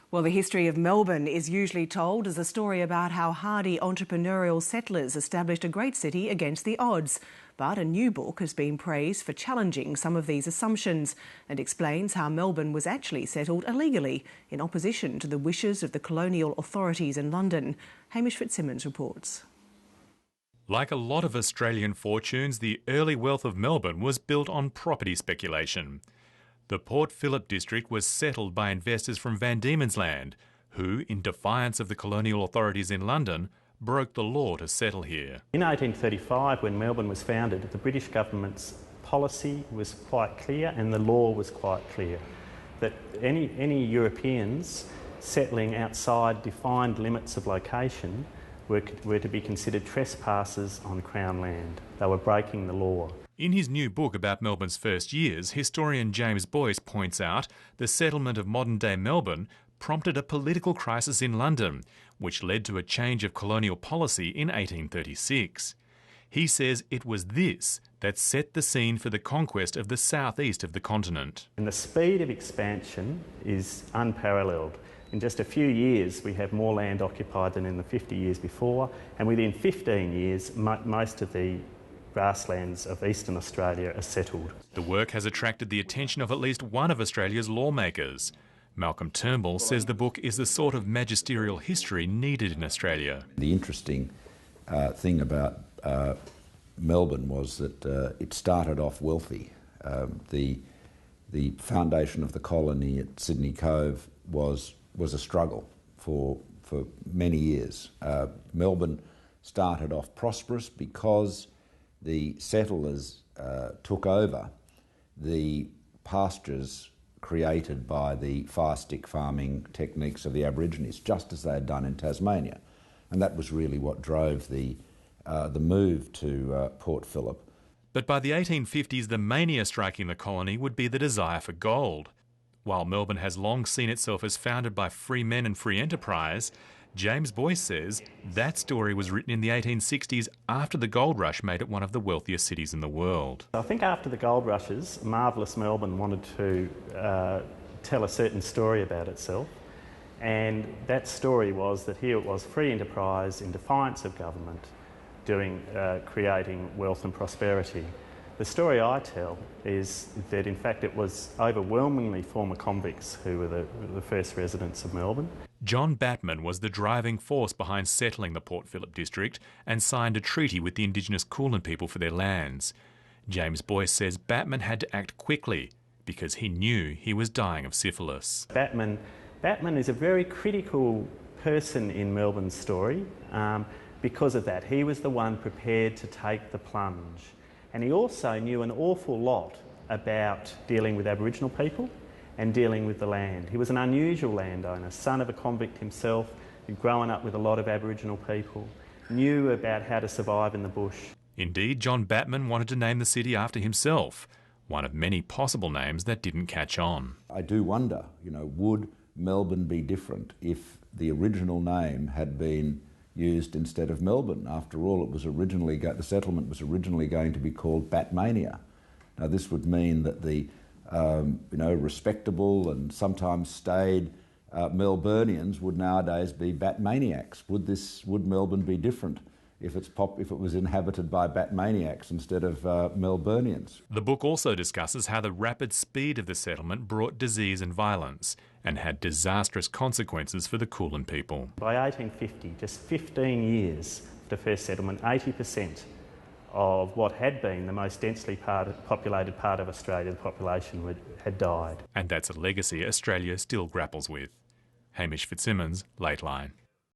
Well, the history of Melbourne is usually told as a story about how hardy entrepreneurial settlers established a great city against the odds. But a new book has been praised for challenging some of these assumptions and explains how Melbourne was actually settled illegally in opposition to the wishes of the colonial authorities in London. Hamish Fitzsimmons reports. Like a lot of Australian fortunes, the early wealth of Melbourne was built on property speculation. The Port Phillip district was settled by investors from Van Diemen's Land, who, in defiance of the colonial authorities in London, broke the law to settle here. In 1835, when Melbourne was founded, the British government's policy was quite clear and the law was quite clear that any Europeans settling outside defined limits of location were to be considered trespassers on Crown land. They were breaking the law. In his new book about Melbourne's first years, historian James Boyce points out the settlement of modern-day Melbourne prompted a political crisis in London, which led to a change of colonial policy in 1836. He says it was this that set the scene for the conquest of the southeast of the continent. And the speed of expansion is unparalleled. In just a few years, we have more land occupied than in the 50 years before, and within 15 years, most of the grasslands of eastern Australia are settled. The work has attracted the attention of at least one of Australia's lawmakers. Malcolm Turnbull says the book is the sort of magisterial history needed in Australia. The interesting thing about Melbourne was that it started off wealthy. The foundation of the colony at Sydney Cove was a struggle for many years. Melbourne started off prosperous because the settlers took over the pastures created by the fire-stick farming techniques of the Aborigines, just as they had done in Tasmania. And that was really what drove the move to Port Phillip. But by the 1850s, the mania striking the colony would be the desire for gold. While Melbourne has long seen itself as founded by free men and free enterprise, James Boyce says that story was written in the 1860s after the gold rush made it one of the wealthiest cities in the world. I think after the gold rushes, marvellous Melbourne wanted to tell a certain story about itself, and that story was that here it was free enterprise in defiance of government creating wealth and prosperity. The story I tell is that in fact it was overwhelmingly former convicts who were the first residents of Melbourne. John Batman was the driving force behind settling the Port Phillip district and signed a treaty with the indigenous Kulin people for their lands. James Boyce says Batman had to act quickly because he knew he was dying of syphilis. Batman is a very critical person in Melbourne's story because of that. He was the one prepared to take the plunge. And he also knew an awful lot about dealing with Aboriginal people and dealing with the land. He was an unusual landowner, son of a convict himself, who'd grown up with a lot of Aboriginal people, knew about how to survive in the bush. Indeed, John Batman wanted to name the city after himself, one of many possible names that didn't catch on. I do wonder, would Melbourne be different if the original name had been used instead of Melbourne? After all, the settlement was originally going to be called Batmania. Now, this would mean that the respectable and sometimes staid Melburnians would nowadays be Batmaniacs. Would Melbourne be different if it was inhabited by Batmaniacs instead of Melburnians? The book also discusses how the rapid speed of the settlement brought disease and violence and had disastrous consequences for the Kulin people. By 1850, just 15 years after first settlement, 80% of what had been the most densely populated part of Australia, the population had died. And that's a legacy Australia still grapples with. Hamish Fitzsimmons, Lateline.